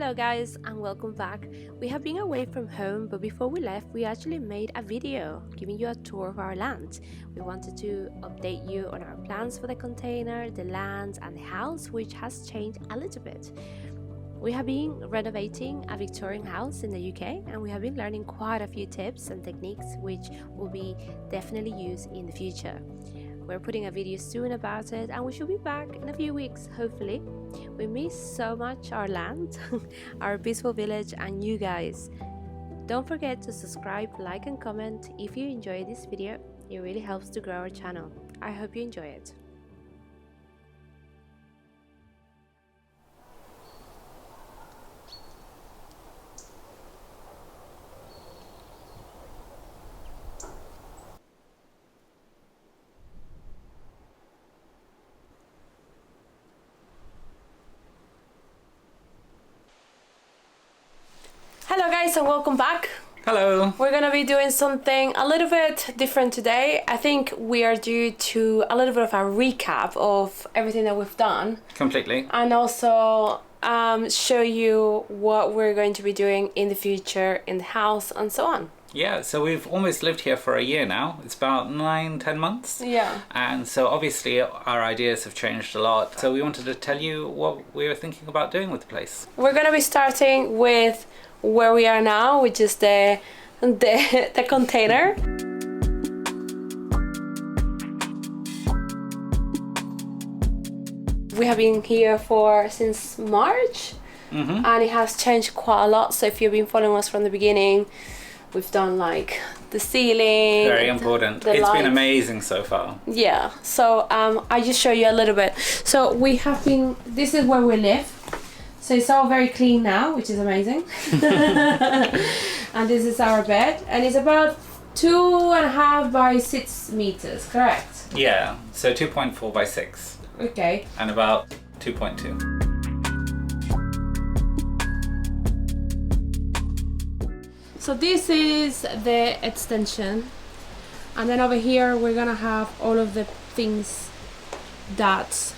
Hello guys and welcome back. We have been away from home, but before we left we actually made a video giving you a tour of our land. We wanted to update you on our plans for the container, the land and the house, which has changed a little bit. We have been renovating a Victorian house in the UK and we have been learning quite a few tips and techniques which will be definitely used in the future. We're putting a video soon about it and we should be back in a few weeks, hopefully. We miss so much our land, our peaceful village and you guys. Don't forget to subscribe, like and comment if you enjoy this video. It really helps to grow our channel. I hope you enjoy it. Hello guys and welcome back. Hello. We're gonna be doing something a little bit different today. I think we are due to a little bit of a recap of everything that we've done. Completely. And also show you what we're going to be doing in the future in the house and so on. Yeah, so we've almost lived here for a year now. It's about 9-10 months. Yeah. And so obviously our ideas have changed a lot. So we wanted to tell you what we were thinking about doing with the place. We're gonna be starting with where we are now, which is the container. We have been here since March, and it has changed quite a lot. So if you've been following us from the beginning, we've done like the ceiling. Very important. It's been amazing so far. Yeah. So I just show you a little bit. So we have been. This is where we live. So it's all very clean now, which is amazing. And this is our bed, and it's about 2.5 by 6 meters, correct? Yeah, so 2.4 by 6. Okay. And about 2.2. So this is the extension, and then over here we're gonna have all of the things that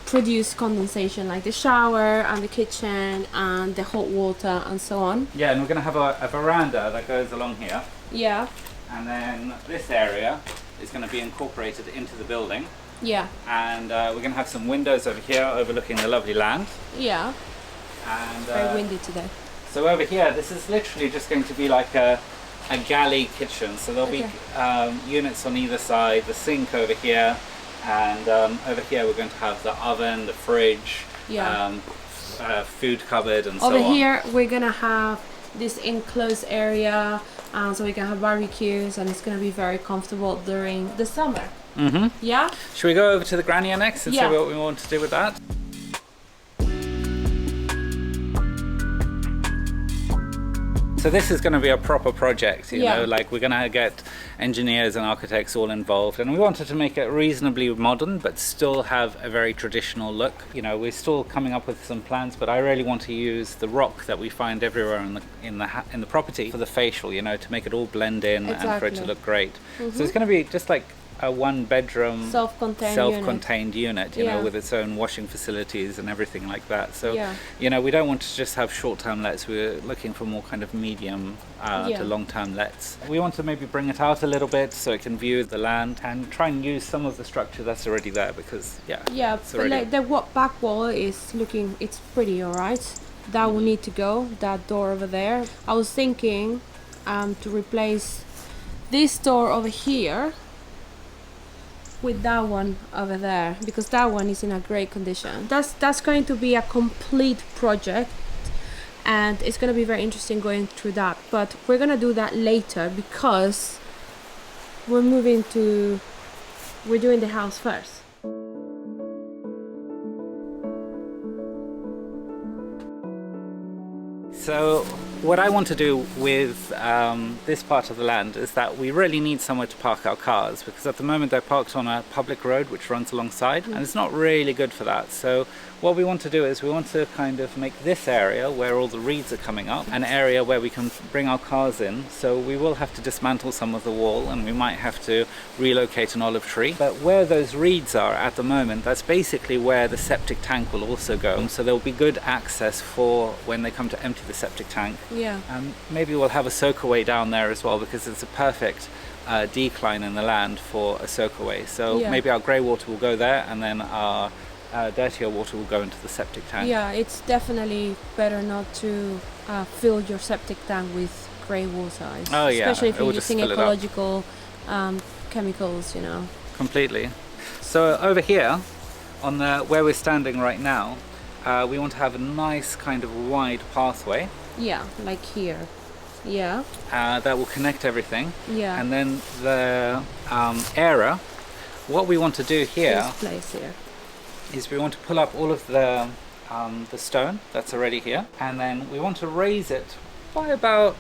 produce condensation, like the shower and the kitchen and the hot water and so on. Yeah, and we're going to have a veranda that goes along here. Yeah. And then this area is going to be incorporated into the building. Yeah. And we're going to have some windows over here overlooking the lovely land. Yeah. And very windy today. So over here, this is literally just going to be like a galley kitchen. So there'll be units on either side, the sink over here. And over here we're going to have the oven, the fridge, food cupboard and so on. Over here we're going to have this enclosed area, so we can have barbecues and it's going to be very comfortable during the summer. Yeah? Should we go over to the granier next and see what we want to do with that? So this is going to be a proper project, you know, like we're going to get engineers and architects all involved, and we wanted to make it reasonably modern but still have a very traditional look. You know, we're still coming up with some plans, but I really want to use the rock that we find everywhere in the property for the facial, you know, to make it all blend in and for it to look great. So it's going to be just like a one-bedroom self-contained unit, you know, with its own washing facilities and everything like that. So you know, we don't want to just have short-term lets. We're looking for more kind of medium to long-term lets. We want to maybe bring it out a little bit so it can view the land and try and use some of the structure that's already there, because but like the back wall is looking, it's pretty all right. That will need to go, that door over there. I was thinking to replace this door over here with that one over there, because that one is in a great condition. That's going to be a complete project, and it's going to be very interesting going through that, but we're going to do that later because we're doing the house first. So what I want to do with this part of the land is that we really need somewhere to park our cars, because at the moment they're parked on a public road which runs alongside, and it's not really good for that. So what we want to do is we want to kind of make this area where all the reeds are coming up an area where we can bring our cars in. So we will have to dismantle some of the wall, and we might have to relocate an olive tree. But where those reeds are at the moment, that's basically where the septic tank will also go. So there will be good access for when they come to empty the septic tank. Yeah. Maybe we'll have a soakaway down there as well, because it's a perfect decline in the land for a soakaway. So maybe our grey water will go there, and then our dirtier water will go into the septic tank. Yeah, it's definitely better not to fill your septic tank with grey water. Oh yeah, especially if you're using ecological chemicals, you know. Completely. So over here, on where we're standing right now, we want to have a nice kind of wide pathway. Yeah, like here. Yeah. That will connect everything. Yeah. And then the area, what we want to do here, this place here, is we want to pull up all of the stone that's already here, and then we want to raise it by about,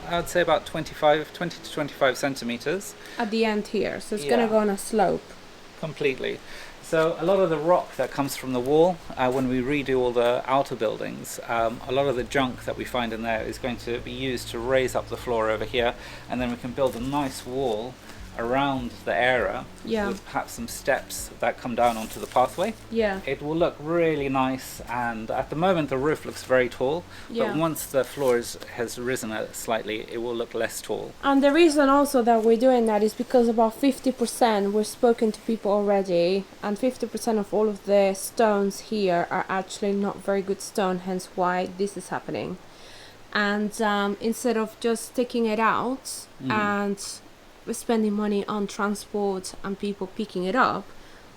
I would say about 20 to 25 centimeters. At the end here, so it's going to go on a slope. Completely. So a lot of the rock that comes from the wall, when we redo all the outer buildings, a lot of the junk that we find in there is going to be used to raise up the floor over here, and then we can build a nice wall around the area with perhaps some steps that come down onto the pathway. Yeah. It will look really nice, and at the moment the roof looks very tall, but once the floor has risen slightly, it will look less tall. And the reason also that we're doing that is because about 50%, we've spoken to people already, and 50% of all of the stones here are actually not very good stone, hence why this is happening. And instead of just taking it out and spending money on transport and people picking it up,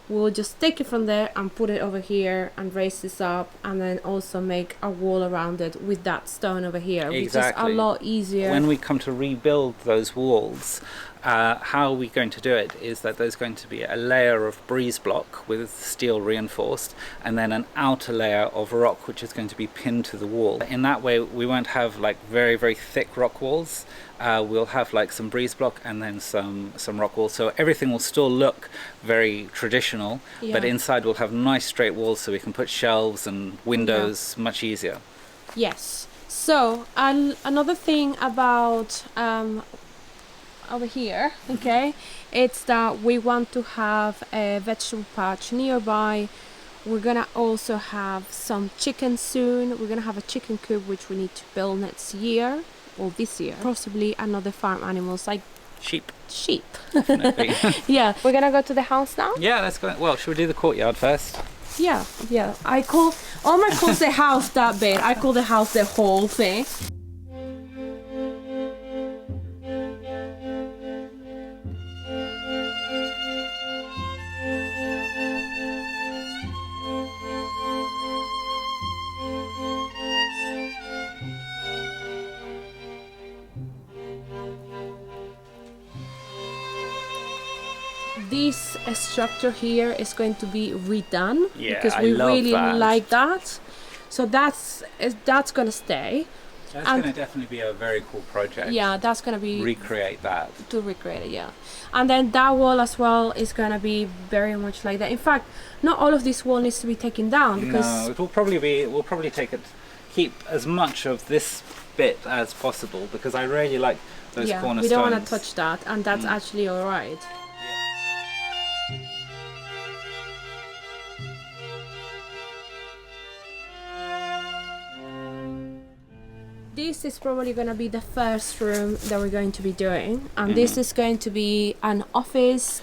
we'll just take it from there and put it over here and raise this up, and then also make a wall around it with that stone over here, which is a lot easier. When we come to rebuild those walls, how we're going to do it is that there's going to be a layer of breeze block with steel reinforced, and then an outer layer of rock which is going to be pinned to the wall. In that way we won't have like very, very thick rock walls. We'll have like some breeze block and then some rock walls, so everything will still look very traditional, but inside we'll have nice straight walls so we can put shelves and windows much easier. Yes. So another thing about over here, okay, it's that we want to have a vegetable patch nearby. We're gonna also have some chickens soon. We're gonna have a chicken coop which we need to build next year, or this year, possibly another farm animals like sheep. Definitely. Yeah, we're gonna go to the house now. Yeah, let's go. Well, should we do the courtyard first? Yeah. I call Omar calls the house that bit. I call the house the whole thing. This structure here is going to be redone because we really like that. So that's gonna stay. That's gonna definitely be a very cool project. Yeah, that's gonna be recreate that. To recreate it, yeah. And then that wall as well is gonna be very much like that. In fact, not all of this wall needs to be taken down because no, we'll probably keep as much of this bit as possible, because I really like those cornerstones. We don't want to touch that, and that's actually all right. This is probably going to be the first room that we're going to be doing, and this is going to be an office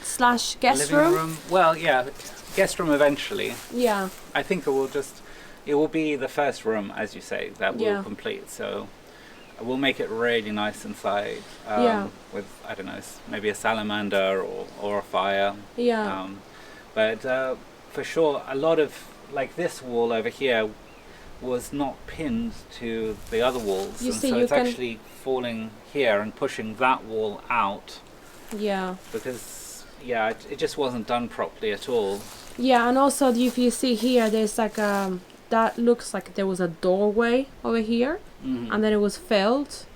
/ guest room. Well, yeah, guest room eventually. Yeah. I think it will be the first room, as you say, that we'll complete. So we'll make it really nice inside. With, I don't know, maybe a salamander or a fire. Yeah. But for sure, a lot of like this wall over here was not pinned to the other walls, so it's actually falling here and pushing that wall out. Yeah. Because it just wasn't done properly at all. Yeah, and also if you see here, there's like that looks like there was a doorway over here, and then it was filled,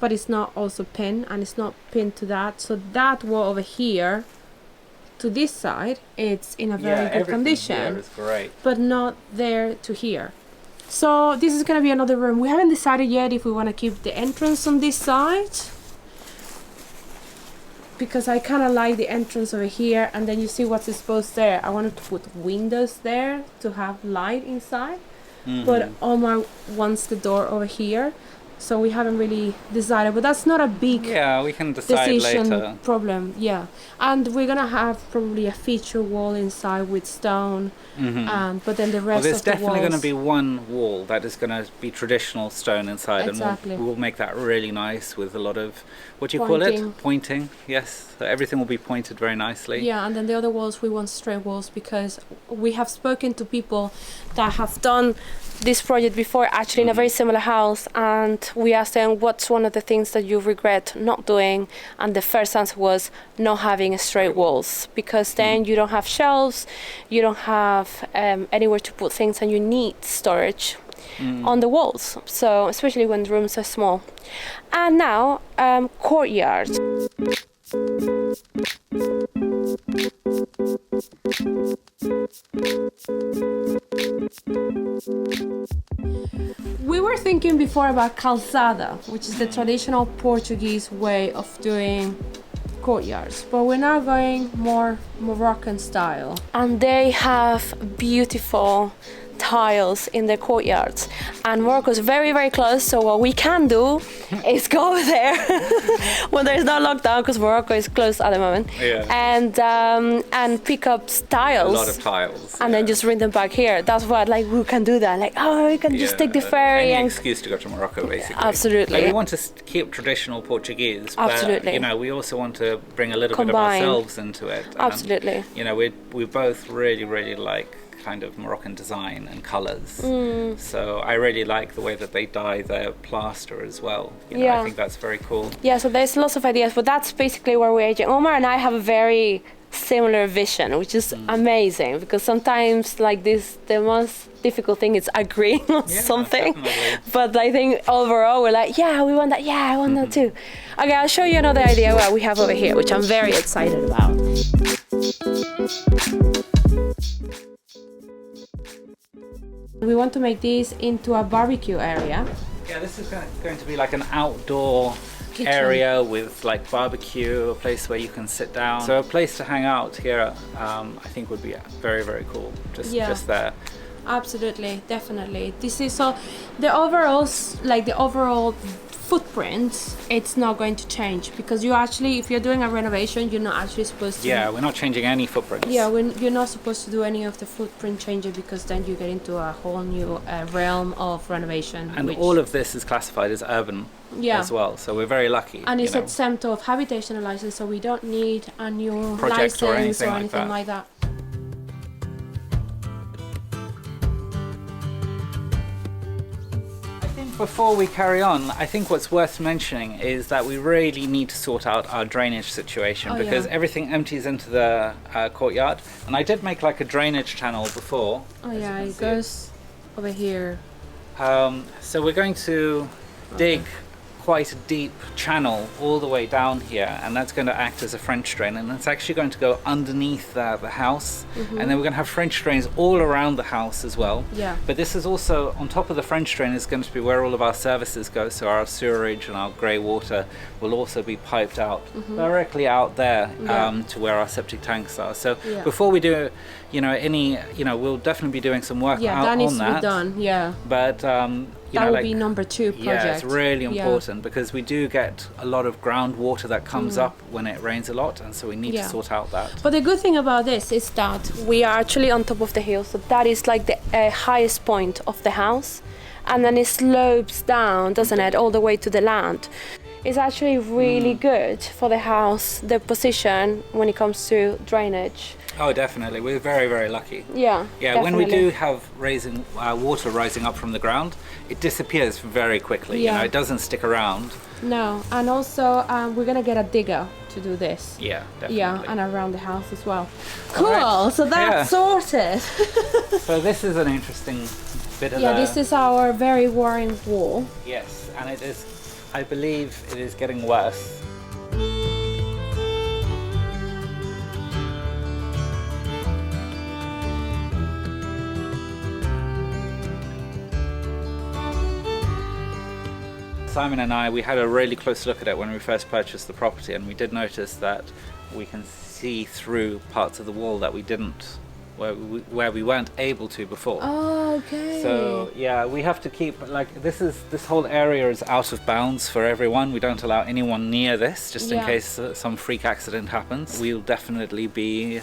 but it's not also pinned, and it's not pinned to that. So that wall over here to this side, it's in a very good condition. Here is great. But not there to here. So this is gonna be another room. We haven't decided yet if we want to keep the entrance on this side, because I kind of like the entrance over here, and then you see what's exposed there. I wanted to put windows there to have light inside, but Omar wants the door over here, so we haven't really decided, but that's not a big we can decide decision later. problem. And we're gonna have probably a feature wall inside with stone, but then the rest there's of the definitely going to walls, be one wall that is going to be traditional stone inside, Exactly. and we'll make that really nice with a lot of, what do you call it? Pointing. Yes, so everything will be pointed very nicely. and then the other walls, we want straight walls, because we have spoken to people that have done this project before, actually in a very similar house, and we asked them what's one of the things that you regret not doing, and the first answer was not having straight walls, because then you don't have shelves, you don't have anywhere to put things, and you need storage on the walls, so especially when the rooms are small. And now courtyard. We were thinking before about calçada, which is the traditional Portuguese way of doing courtyards, but we're now going more Moroccan style, and they have beautiful tiles in the courtyards, and Morocco is very, very close, so what we can do is go over there when there's no lockdown, because Morocco is closed at the moment, and pick up tiles, a lot of tiles, and then just bring them back here. That's what, like, we can do that, like, we can just take the ferry any and excuse to go to Morocco, basically. Absolutely. Like, we want to keep traditional Portuguese, Absolutely. but you know, we also want to bring a little bit of Combine. ourselves into it. Absolutely. And, you know, we both really, really like kind of Moroccan design and colours. So I really like the way that they dye their plaster as well. You know, I think that's very cool. So there's lots of ideas, but that's basically where we're aging. Omar and I have a very similar vision, which is amazing, because sometimes like this, the most difficult thing is agreeing on something. Definitely. But I think overall we're like, we want that, I want that too. Okay, I'll show you another idea what we have over here, which I'm very excited about. We want to make this into a barbecue area. Yeah, this is going to be like an outdoor Kitchen. area with like barbecue, a place where you can sit down. So a place to hang out here, I think would be very, very cool. Just there. Absolutely, definitely. This is so the overall footprint, it's not going to change, because you actually, if you're doing a renovation, you're not actually supposed to. We're not changing any footprints. You're not supposed to do any of the footprint changes, because then you get into a whole new realm of renovation. And all of this is classified as urban as well, so we're very lucky. And it's exempt of habitational license, so we don't need a new project license or anything like that. Before we carry on, I think what's worth mentioning is that we really need to sort out our drainage situation, because everything empties into the courtyard. And I did make like a drainage channel before. It goes over here. So we're going to dig quite a deep channel all the way down here, and that's going to act as a French drain, and it's actually going to go underneath the house, and then we're going to have French drains all around the house as well. But this is also, on top of the French drain, is going to be where all of our services go, so our sewerage and our grey water will also be piped out directly out there to where our septic tanks are. So before we do we'll definitely be doing some work that needs on to be done. But that will be number 2 project. Yeah, it's really important, because we do get a lot of groundwater that comes up when it rains a lot, and so we need to sort out that. But the good thing about this is that we are actually on top of the hill, so that is like the highest point of the house, and then it slopes down, doesn't it, all the way to the land. It's actually really good for the house, the position when it comes to drainage. Oh, definitely. We're very, very lucky. Yeah, when we do have water rising up from the ground, it disappears very quickly. It doesn't stick around. No, and also we're gonna get a digger to do this. Yeah, definitely. Yeah, and around the house as well. Cool. Right. So that's sorted. So this is an interesting bit of this is our very worrying wall. Yes, and it is, I believe it is getting worse. Simon and I, we had a really close look at it when we first purchased the property, and we did notice that we can see through parts of the wall that we didn't, where we weren't able to before. Oh, okay. So yeah, we have to keep, like, this whole area is out of bounds for everyone. We don't allow anyone near this, just in case some freak accident happens. We'll definitely be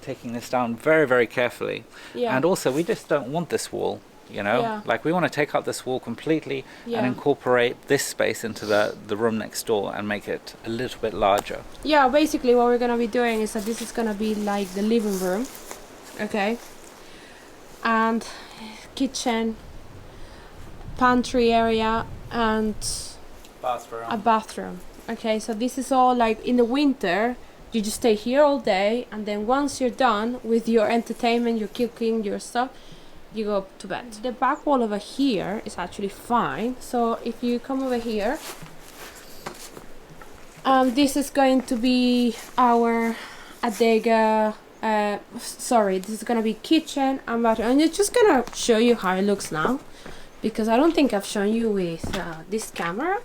taking this down very, very carefully. Yeah. And also, we just don't want this wall. You know, like we want to take out this wall completely and incorporate this space into the room next door and make it a little bit larger. Yeah, basically what we're going to be doing is that this is going to be like the living room, okay, and kitchen, pantry area, and a bathroom. Okay, so this is all like in the winter, you just stay here all day, and then once you're done with your entertainment, your cooking, your stuff, you go to bed. The back wall over here is actually fine. So if you come over here, this is going to be our adega. This is gonna be kitchen and bathroom. And it's just gonna show you how it looks now, because I don't think I've shown you with this camera.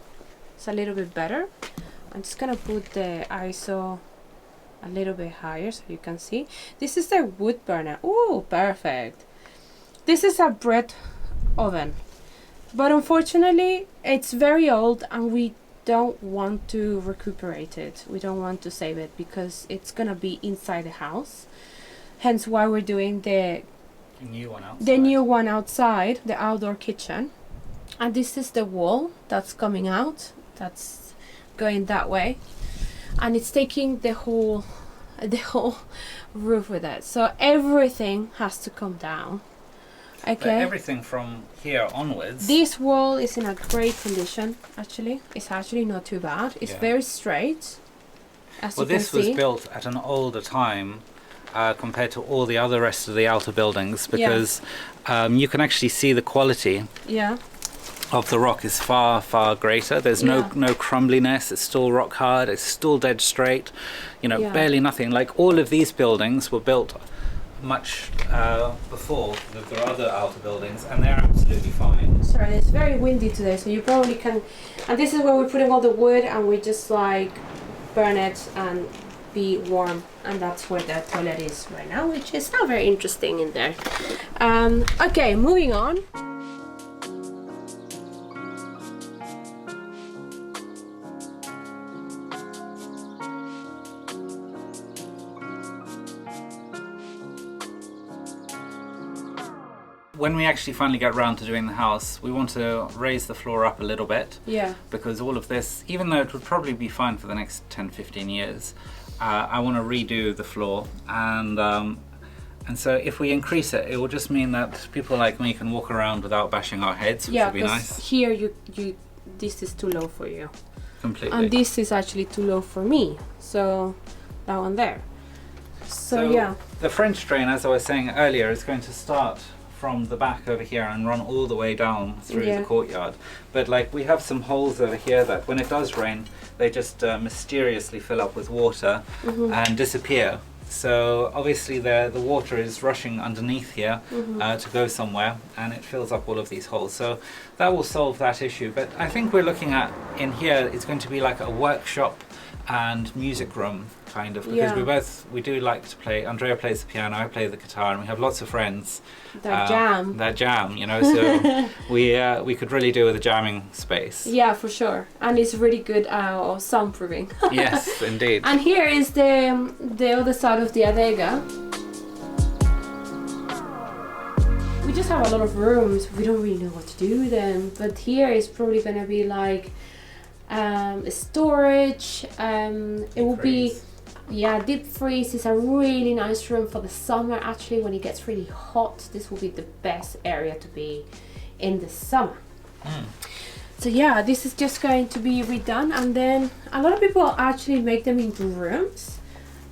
It's a little bit better. I'm just gonna put the ISO a little bit higher so you can see. This is the wood burner. Oh, perfect. This is a bread oven, but unfortunately it's very old and we don't want to recuperate it. We don't want to save it because it's gonna be inside the house, hence why we're doing the new one outside, the outdoor kitchen. And this is the wall that's coming out, that's going that way, and it's taking the whole roof with it, so everything has to come down. Okay. But everything from here onwards. This wall is in a great condition, actually. It's actually not too bad. It's very straight, as you can see. Well, this was built at an older time compared to all the other rest of the outer buildings, because you can actually see the quality of the rock is far, far greater. There's no crumbliness. It's still rock hard. It's still dead straight. You know, barely nothing. Like all of these buildings were built much before the other outer buildings, and they're absolutely fine. Sorry, it's very windy today, so you probably can. And this is where we're putting all the wood, and we just like burn it and be warm, and that's where the toilet is right now, which is not very interesting in there. Okay, moving on. When we actually finally get round to doing the house, we want to raise the floor up a little bit. Yeah. Because all of this, even though it would probably be fine for the next 10-15 years, I want to redo the floor, and so if we increase it, it will just mean that people like me can walk around without bashing our heads, which would be nice. Here this is too low for you. Completely. And this is actually too low for me. So that one there. So yeah. The French drain, as I was saying earlier, is going to start from the back over here and run all the way down through the courtyard. But like we have some holes over here that when it does rain, they just mysteriously fill up with water and disappear. So obviously the water is rushing underneath here to go somewhere, and it fills up all of these holes. So that will solve that issue. But I think we're looking at, in here, it's going to be like a workshop and music room kind of, because we do like to play. Andrea plays the piano, I play the guitar, and we have lots of friends that jam, you know, so we could really do with a jamming space. Yeah, for sure. And it's really good soundproofing. Yes, indeed. And here is the other side of the adega. We just have a lot of rooms. We don't really know what to do with them, but here is probably gonna be like storage. It will be deep freeze is a really nice room for the summer. Actually, when it gets really hot, this will be the best area to be in the summer. So yeah, this is just going to be redone, and then a lot of people actually make them into rooms,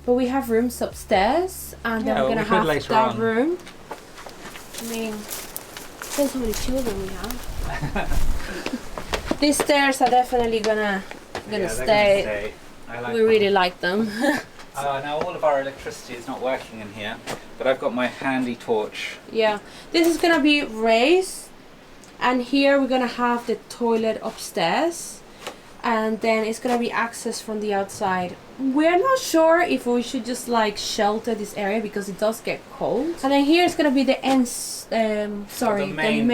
but we have rooms upstairs, and then we're gonna have that room. I mean, Depends how many children we have. These stairs are definitely gonna stay. I like we really like them. Now all of our electricity is not working in here, but I've got my handy torch. Yeah, this is gonna be raised, and here we're gonna have the toilet upstairs, and then it's gonna be access from the outside. We're not sure if we should just like shelter this area because it does get cold. And then here is gonna be the the main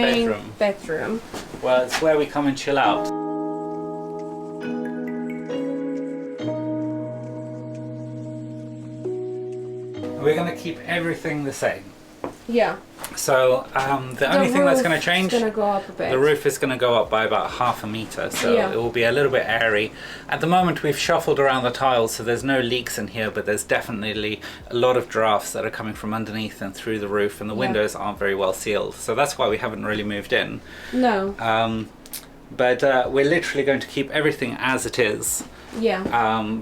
bedroom. Well, it's where we come and chill out. We're going to keep everything the same. Yeah. So the only thing that's going to change, is gonna go up a bit. The roof is going to go up by about 1/2 meter, so yeah. it will be a little bit airy. At the moment we've shuffled around the tiles, so there's no leaks in here, but there's definitely a lot of drafts that are coming from underneath and through the roof, and the windows aren't very well sealed. So that's why we haven't really moved in. No. But we're literally going to keep everything as it is. Yeah.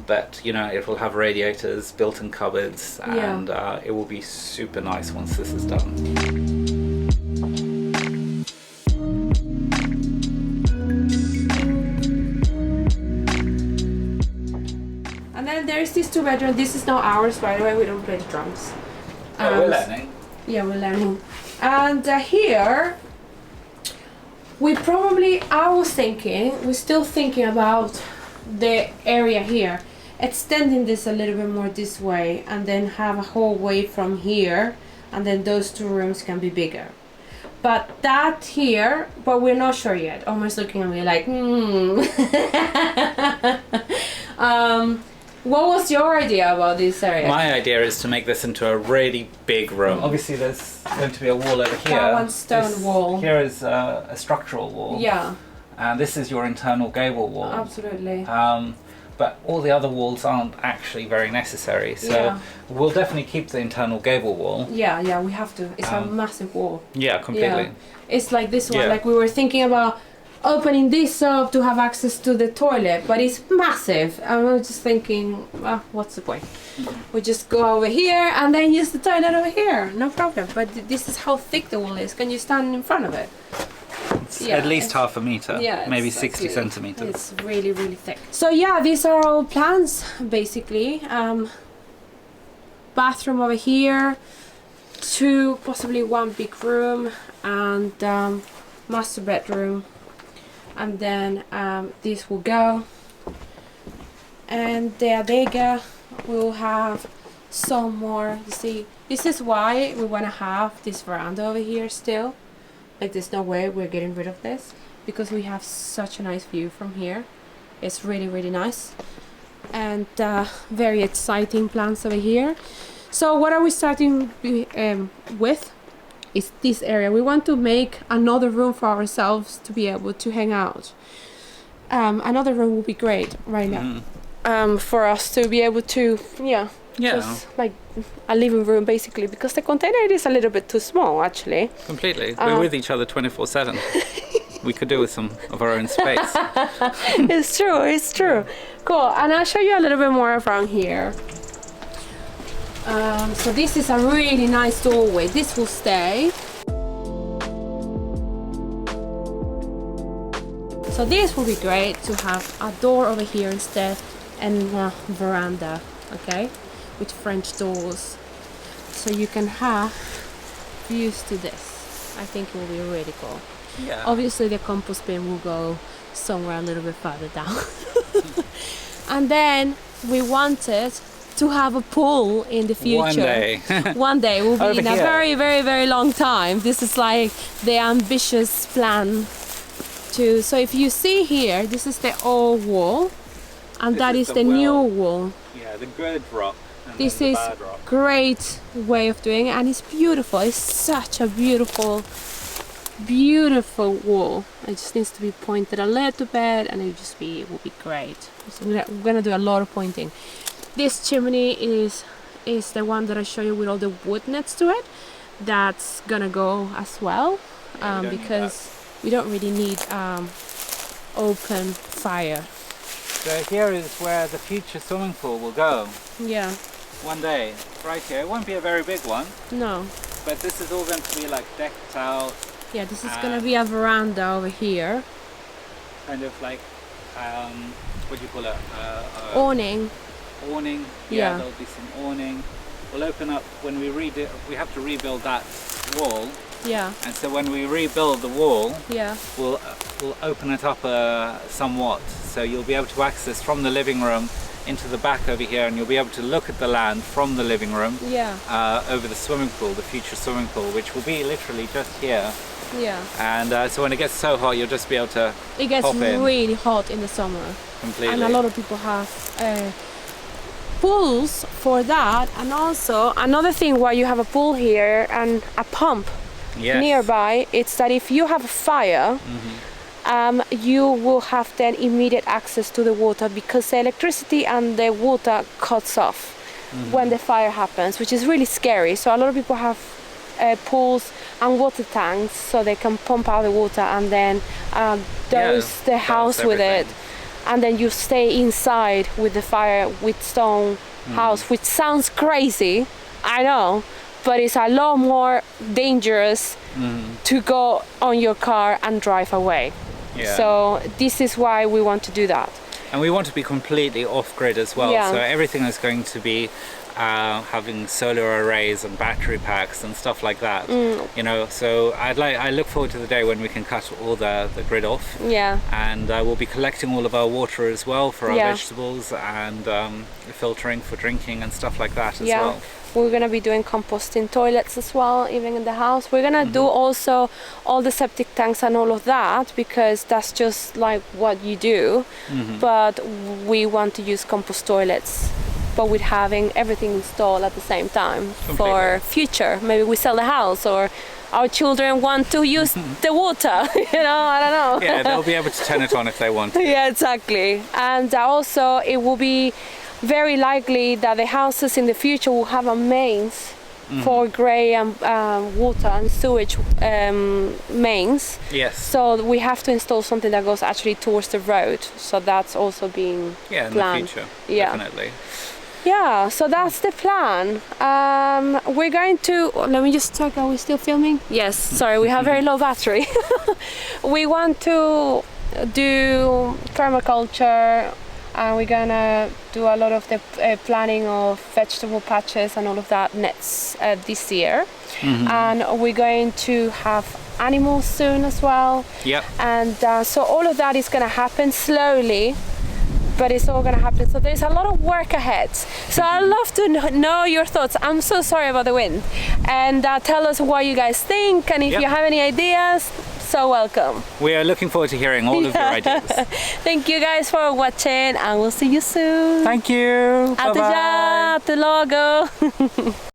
But you know, it will have radiators, built-in cupboards, and it will be super nice once this is done. And then there's this 2-bedroom. This is not ours, by the way. We don't play the drums. We're learning. Yeah, we're learning. And here, we're still thinking about the area here, extending this a little bit more this way, and then have a hallway from here, and then those 2 rooms can be bigger. But that here, but we're not sure yet. Almost looking at me like, what was your idea about this area? My idea is to make this into a really big room. Obviously there's going to be a wall over here. That one stone wall. Here is a structural wall. Yeah. And this is your internal gable wall. Absolutely. But all the other walls aren't actually very necessary, so we'll definitely keep the internal gable wall. Yeah, we have to. It's a massive wall. Yeah, completely. Yeah. It's like this one, like we were thinking about opening this up to have access to the toilet, but it's massive. And we were just thinking, well, what's the point? We just go over here and then use the toilet over here, no problem. But this is how thick the wall is. Can you stand in front of it? It's at least 1/2 meter, maybe 60 centimeters. centimeters. It's really, really thick. So yeah, these are all plans basically. Bathroom over here, 2, possibly 1 big room, and master bedroom, and then this will go, and the adega will have some more. You see, this is why we want to have this veranda over here still. Like, there's no way we're getting rid of this, because we have such a nice view from here. It's really, really nice, and very exciting plans over here. So what are we starting with is this area. We want to make another room for ourselves to be able to hang out. Another room would be great right now, for us to be able to just like a living room basically, because the container is a little bit too small actually. Completely. We're with each other 24/7. We could do with some of our own space. It's true. Cool. And I'll show you a little bit more around here. So this is a really nice doorway. This will stay. So this will be great to have a door over here instead, and a veranda, okay, with French doors, so you can have views to this. I think it will be really cool. Yeah. Obviously the compost bin will go somewhere a little bit further down. And then we wanted to have a pool in the future. One day will be in a very, very, very long time. This is like the ambitious plan to. So if you see here, this is the old wall, and that is the new wall. Yeah, the good rock. This is great way of doing it, and it's beautiful. It's such a beautiful wall. It just needs to be pointed a little bit, and it will be great. So we're gonna do a lot of pointing. This chimney is the one that I show you with all the wood next to it. That's gonna go as well, because we don't really need open fire. So here is where the future swimming pool will go. Yeah. One day, right here. It won't be a very big one. No. But this is all going to be like decked out, Yeah, this is gonna be a veranda over here. Kind of like, what do you call it? Awning. Awning. Yeah, there'll be some awning. We'll open up when we we have to rebuild that wall. Yeah. And so when we rebuild the wall, yeah, we'll open it up somewhat. So you'll be able to access from the living room into the back over here, and you'll be able to look at the land from the living room. Yeah. Over the swimming pool, the future swimming pool, which will be literally just here. Yeah. And so when it gets so hot, you'll just be able to It gets pop in. really hot in the summer. Completely. And a lot of people have pools for that. And also another thing why you have a pool here and a pump nearby, it's that if you have a fire, you will have then immediate access to the water, because the electricity and the water cuts off when the fire happens, which is really scary. So a lot of people have pools and water tanks so they can pump out the water and then dose the house with it, and then you stay inside with the fire with stone house, which sounds crazy, I know, but it's a lot more dangerous to go on your car and drive away. So this is why we want to do that. And we want to be completely off-grid as well. So everything is going to be having solar arrays and battery packs and stuff like that. You know, so I look forward to the day when we can cut all the grid off. Yeah. And we'll be collecting all of our water as well for our vegetables, and filtering for drinking and stuff like that as well. We're gonna be doing composting toilets as well, even in the house. We're gonna do also all the septic tanks and all of that, because that's just like what you do. But we want to use compost toilets, but with having everything installed at the same time for future. Maybe we sell the house, or our children want to use the water, you know, I don't know. Yeah, they'll be able to turn it on if they want to. Yeah, exactly. And also it will be very likely that the houses in the future will have a mains for grey and water and sewage mains. Yes. So we have to install something that goes actually towards the road. So that's also being planned. In the future, definitely. Yeah, so that's the plan. We're going to, let me just check, are we still filming? Yes, sorry, we have very low battery. We want to do permaculture, and we're gonna do a lot of the planning of vegetable patches and all of that nets this year. And we're going to have animals soon as well. Yeah. And so all of that is gonna happen slowly, but it's all gonna happen. So there's a lot of work ahead. So I'd love to know your thoughts. I'm so sorry about the wind. And tell us what you guys think, and if you have any ideas, so welcome. We are looking forward to hearing all of your ideas. Thank you guys for watching, and we'll see you soon. Thank you. Até já, até logo.